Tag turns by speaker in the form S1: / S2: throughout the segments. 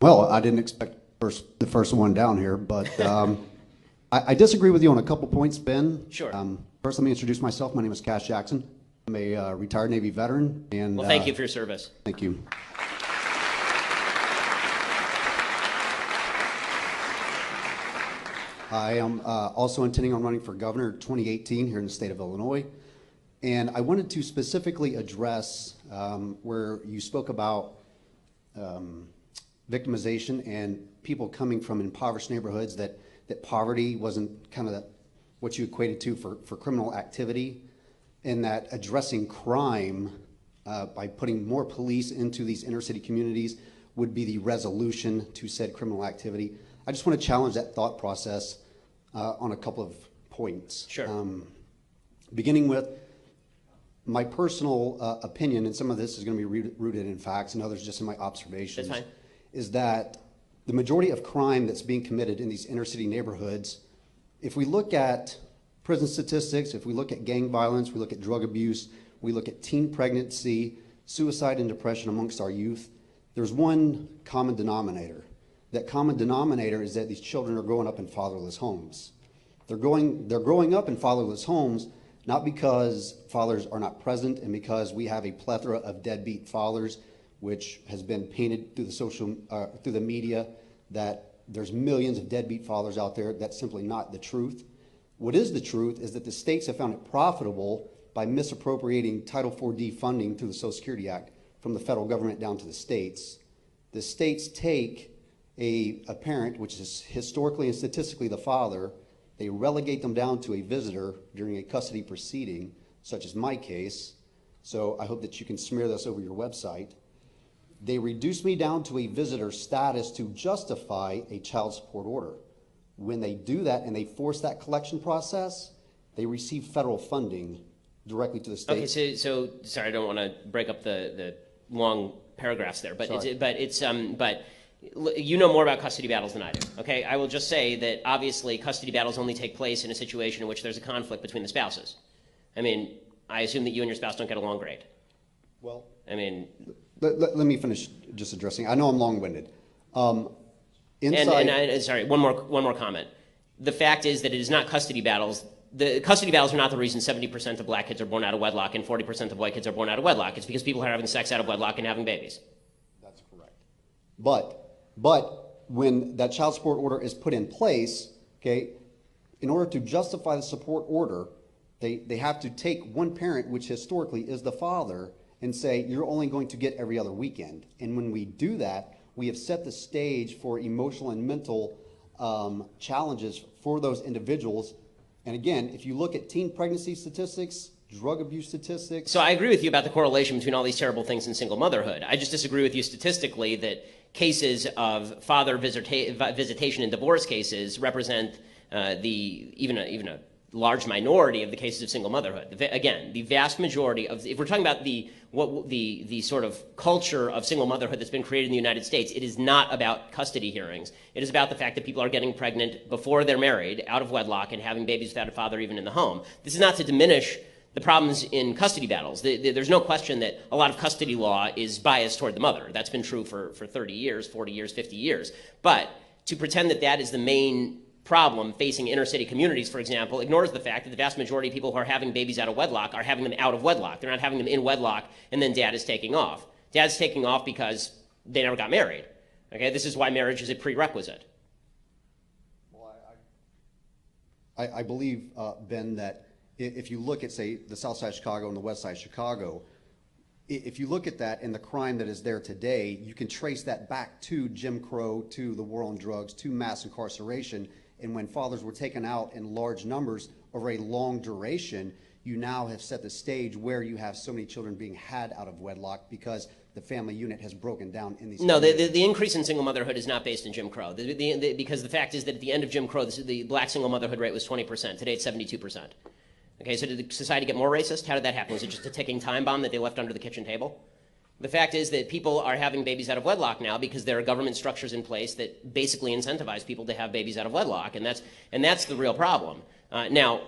S1: Well, I didn't expect the first one down here, but I disagree with you on a couple points, Ben.
S2: Sure.
S1: First, let me introduce myself. My name is Cash Jackson. I'm a retired Navy veteran. And
S2: well, thank you for your service.
S1: Thank you. I am also intending on running for governor 2018 here in the state of Illinois. And I wanted to specifically address where you spoke about victimization and people coming from impoverished neighborhoods, that poverty wasn't kind of what you equated to for criminal activity, and that addressing crime by putting more police into these inner city communities would be the resolution to said criminal activity. I just want to challenge that thought process on a couple of points.
S2: Sure.
S1: Beginning with my personal opinion, and some of this is going to be rooted in facts and others just in my observations.
S2: That's fine.
S1: Is that the majority of crime that's being committed in these inner city neighborhoods, if we look at prison statistics, if we look at gang violence, we look at drug abuse, we look at teen pregnancy, suicide and depression amongst our youth, there's one common denominator. That common denominator is that these children are growing up in fatherless homes. They're growing up in fatherless homes not because fathers are not present and because we have a plethora of deadbeat fathers, which has been painted through the through the media, that there's millions of deadbeat fathers out there. That's simply not the truth. What is the truth is that the states have found it profitable by misappropriating Title IV-D funding through the Social Security Act from the federal government down to the states. The states take a parent, which is historically and statistically the father, they relegate them down to a visitor during a custody proceeding, such as my case. So I hope that you can smear this over your website. They reduce me down to a visitor status to justify a child support order. When they do that and they force that collection process, they receive federal funding directly to the state.
S2: Okay, so sorry, I don't want to break up the long paragraphs there, but you know more about custody battles than I do. Okay, I will just say that obviously custody battles only take place in a situation in which there's a conflict between the spouses. I mean, I assume that you and your spouse don't get along great.
S1: Well,
S2: I mean,
S1: let me finish just addressing. I know I'm long-winded.
S2: Sorry, one more comment. The fact is that it is not custody battles. The custody battles are not the reason 70% of black kids are born out of wedlock and 40% of white kids are born out of wedlock. It's because people are having sex out of wedlock and having babies.
S1: That's correct. But when that child support order is put in place, okay, in order to justify the support order, they have to take one parent, which historically is the father, and say, you're only going to get every other weekend. And when we do that, we have set the stage for emotional and mental challenges for those individuals. And again, if you look at teen pregnancy statistics, drug abuse statistics.
S2: So I agree with you about the correlation between all these terrible things and single motherhood. I just disagree with you statistically that cases of father visitation in divorce cases represent even a large minority of the cases of single motherhood. Again, the vast majority of, if we're talking about the sort of culture of single motherhood that's been created in the United States, it is not about custody hearings. It is about the fact that people are getting pregnant before they're married, out of wedlock, and having babies without a father even in the home. This is not to diminish the problems in custody battles. There's no question that a lot of custody law is biased toward the mother. That's been true for 30 years, 40 years, 50 years. But to pretend that that is the main problem facing inner city communities, for example, ignores the fact that the vast majority of people who are having babies out of wedlock are having them out of wedlock. They're not having them in wedlock and then dad is taking off. Dad's taking off because they never got married. Okay, this is why marriage is a prerequisite.
S1: Well, I believe, Ben, that if you look at, say, the south side of Chicago and the west side of Chicago, if you look at that and the crime that is there today, you can trace that back to Jim Crow, to the war on drugs, to mass incarceration. And when fathers were taken out in large numbers over a long duration, you now have set the stage where you have so many children being had out of wedlock because the family unit has broken down in these.
S2: No, the increase in single motherhood is not based in Jim Crow. Because the fact is that at the end of Jim Crow, the black single motherhood rate was 20%. Today it's 72%. Okay, so did society get more racist? How did that happen? Was it just a ticking time bomb that they left under the kitchen table? The fact is that people are having babies out of wedlock now because there are government structures in place that basically incentivize people to have babies out of wedlock, and that's the real problem. Now,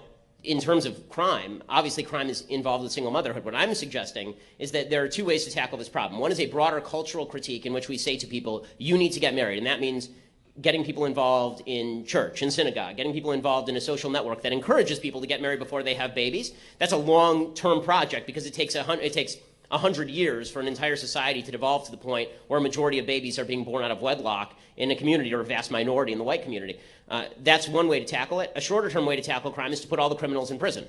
S2: in terms of crime, obviously crime is involved with single motherhood. What I'm suggesting is that there are two ways to tackle this problem. One is a broader cultural critique in which we say to people, you need to get married, and that means getting people involved in church and synagogue, getting people involved in a social network that encourages people to get married before they have babies. That's a long-term project because it takes 100 years for an entire society to devolve to the point where a majority of babies are being born out of wedlock in a community or a vast minority in the white community. That's one way to tackle it. A shorter-term way to tackle crime is to put all the criminals in prison.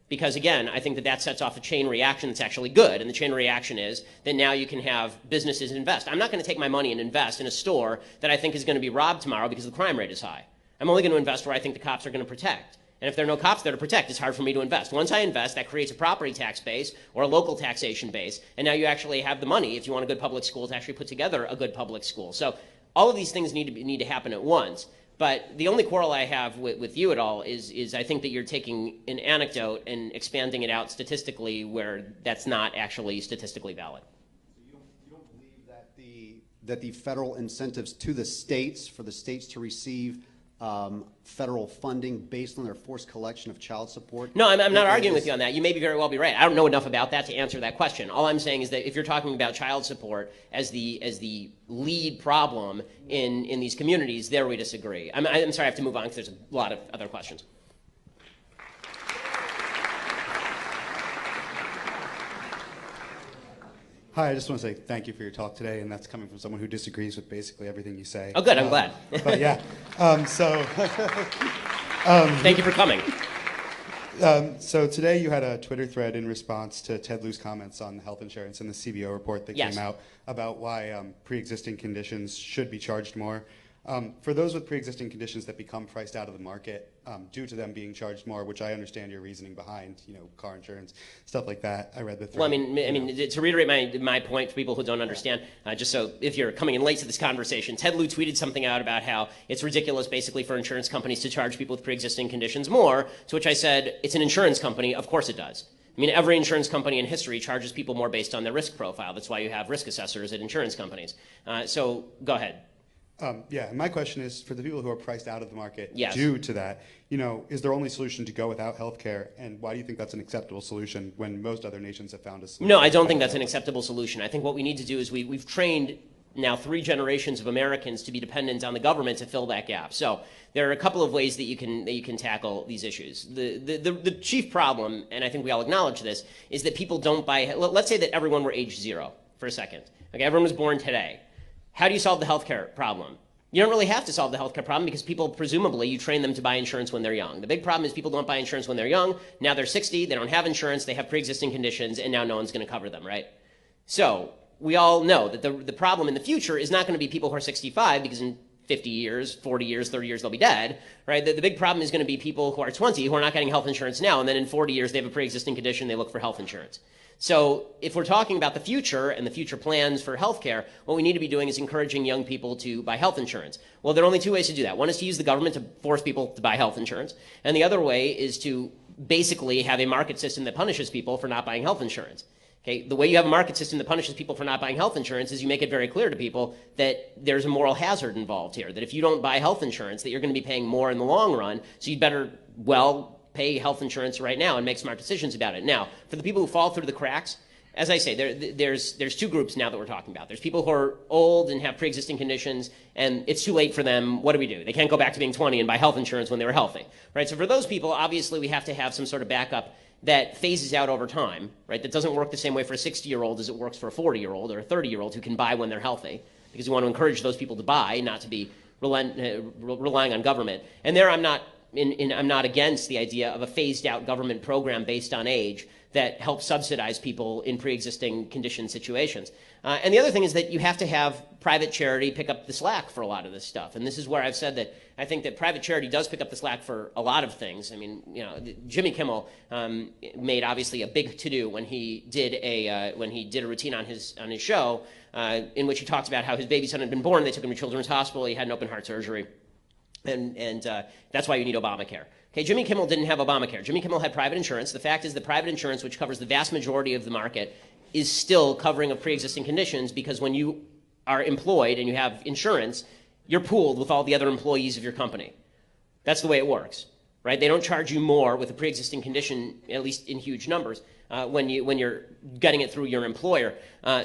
S2: Because again, I think that that sets off a chain reaction that's actually good. And the chain reaction is that now you can have businesses invest. I'm not going to take my money and invest in a store that I think is going to be robbed tomorrow because the crime rate is high. I'm only going to invest where I think the cops are going to protect. And if there are no cops there to protect, it's hard for me to invest. Once I invest, that creates a property tax base or a local taxation base. And now you actually have the money, if you want a good public school, to actually put together a good public school. So all of these things need to happen at once. But the only quarrel I have with you at all is I think that you're taking an anecdote and expanding it out statistically where that's not actually statistically valid.
S1: So you don't believe that the federal incentives to the states, for the states to receive federal funding based on their forced collection of child support?
S2: No, I'm not arguing with you on that. You may very well be right. I don't know enough about that to answer that question. All I'm saying is that if you're talking about child support as the lead problem in these communities, there we disagree. I'm sorry, I have to move on because there's a lot of other questions.
S3: Hi, I just want to say thank you for your talk today, and that's coming from someone who disagrees with basically everything you say.
S2: Oh, good. I'm glad.
S3: But yeah,
S2: thank you for coming.
S3: So today you had a Twitter thread in response to Ted Lieu's comments on health insurance and the CBO report that
S2: Yes.
S3: came out about why pre-existing conditions should be charged more. For those with pre-existing conditions that become priced out of the market due to them being charged more, which I understand your reasoning behind, car insurance, stuff like that. I read the thread.
S2: Well, I mean, to reiterate my point for people who don't understand, just so if you're coming in late to this conversation, Ted Lieu tweeted something out about how it's ridiculous basically for insurance companies to charge people with pre-existing conditions more, to which I said, it's an insurance company, of course it does. I mean, every insurance company in history charges people more based on their risk profile. That's why you have risk assessors at insurance companies. So go ahead.
S3: Yeah, my question is, for the people who are priced out of the market
S2: Yes.
S3: due to that, is their only solution to go without health care? And why do you think that's an acceptable solution when most other nations have found a solution?
S2: No, I don't think that's an acceptable solution. I think what we need to do is we've trained now 3 generations of Americans to be dependent on the government to fill that gap. So there are a couple of ways that you can tackle these issues. The chief problem, and I think we all acknowledge this, is that people don't buy. Let's say that everyone were age 0 for a second. Okay, everyone was born today. How do you solve the healthcare problem? You don't really have to solve the healthcare problem because people, presumably, you train them to buy insurance when they're young. The big problem is people don't buy insurance when they're young. Now they're 60, they don't have insurance, they have pre-existing conditions, and now no one's going to cover them, right? So we all know that the problem in the future is not going to be people who are 65 because in 50 years, 40 years, 30 years, they'll be dead, right? The big problem is going to be people who are 20 who are not getting health insurance now, and then in 40 years they have a pre-existing condition, they look for health insurance. So if we're talking about the future and the future plans for healthcare, what we need to be doing is encouraging young people to buy health insurance. Well, there are only 2 ways to do that. One is to use the government to force people to buy health insurance, and the other way is to basically have a market system that punishes people for not buying health insurance. Okay, the way you have a market system that punishes people for not buying health insurance is you make it very clear to people that there's a moral hazard involved here, that if you don't buy health insurance, that you're going to be paying more in the long run, so you'd better, pay health insurance right now and make smart decisions about it. Now, for the people who fall through the cracks, as I say, there's 2 groups now that we're talking about. There's people who are old and have pre-existing conditions, and it's too late for them. What do? They can't go back to being 20 and buy health insurance when they were healthy, right? So for those people, obviously, we have to have some sort of backup that phases out over time, right? That doesn't work the same way for a 60-year-old as it works for a 40-year-old or a 30-year-old who can buy when they're healthy, because we want to encourage those people to buy, not to be relying on government. And there I'm not against the idea of a phased-out government program based on age that helps subsidize people in pre-existing condition situations. And the other thing is that you have to have private charity pick up the slack for a lot of this stuff. And this is where I've said that I think that private charity does pick up the slack for a lot of things. I mean, Jimmy Kimmel made obviously a big to-do when he did a routine on his show in which he talked about how his baby son had been born. They took him to Children's Hospital. He had an open heart surgery. And that's why you need Obamacare. Okay, Jimmy Kimmel didn't have Obamacare. Jimmy Kimmel had private insurance. The fact is that private insurance, which covers the vast majority of the market, is still covering of pre-existing conditions because when you are employed and you have insurance, you're pooled with all the other employees of your company. That's the way it works, right? They don't charge you more with a pre-existing condition, at least in huge numbers, when you're getting it through your employer.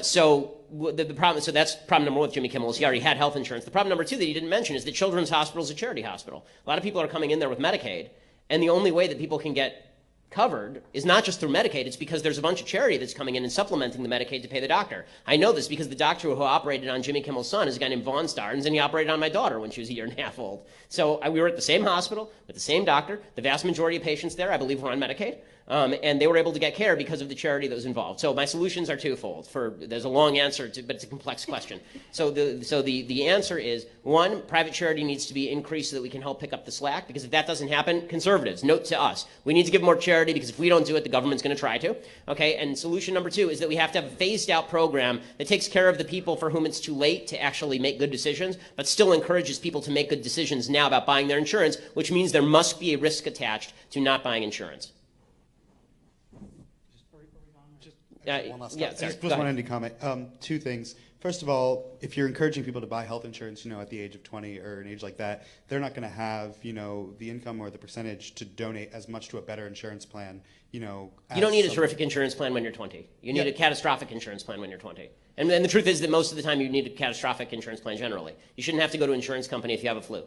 S2: So that's problem number one with Jimmy Kimmel is he already had health insurance. The problem number two that he didn't mention is that Children's Hospital is a charity hospital. A lot of people are coming in there with Medicaid, and the only way that people can get covered is not just through Medicaid, it's because there's a bunch of charity that's coming in and supplementing the Medicaid to pay the doctor. I know this because the doctor who operated on Jimmy Kimmel's son is a guy named Vaughn Starnes, and he operated on my daughter when she was a year and a half old. So we were at the same hospital with the same doctor. The vast majority of patients there, I believe, were on Medicaid. And they were able to get care because of the charity that was involved. So my solutions are twofold. There's a long answer, but it's a complex question. So the answer is, one, private charity needs to be increased so that we can help pick up the slack, because if that doesn't happen, conservatives, note to us, we need to give more charity, because if we don't do it, the government's going to try to. Okay, and solution number two is that we have to have a phased-out program that takes care of the people for whom it's too late to actually make good decisions, but still encourages people to make good decisions now about buying their insurance, which means there must be a risk attached to not buying insurance.
S3: One last
S2: yeah,
S3: comment.
S2: sorry,
S3: Just one ending comment. Two things. First of all, if you're encouraging people to buy health insurance, at the age of 20 or an age like that, they're not going to have, the income or the percentage to donate as much to a better insurance plan,
S2: You don't need a terrific insurance plan when you're 20. You need a catastrophic insurance plan when you're 20. And the truth is that most of the time you need a catastrophic insurance plan generally. You shouldn't have to go to an insurance company if you have a flu.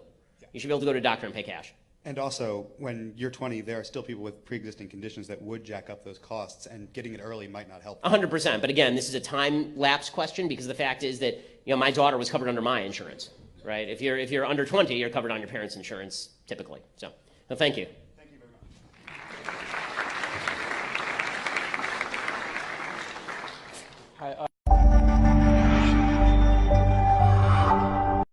S2: You should be able to go to a doctor and pay cash.
S3: And also, when you're 20, there are still people with pre-existing conditions that would jack up those costs, and getting it early might not help.
S2: 100%. But again, this is a time lapse question, because the fact is that my daughter was covered under my insurance, right? If you're under 20, you're covered on your parents' insurance typically. So, well, thank you.
S3: Thank you very much.
S4: Hi.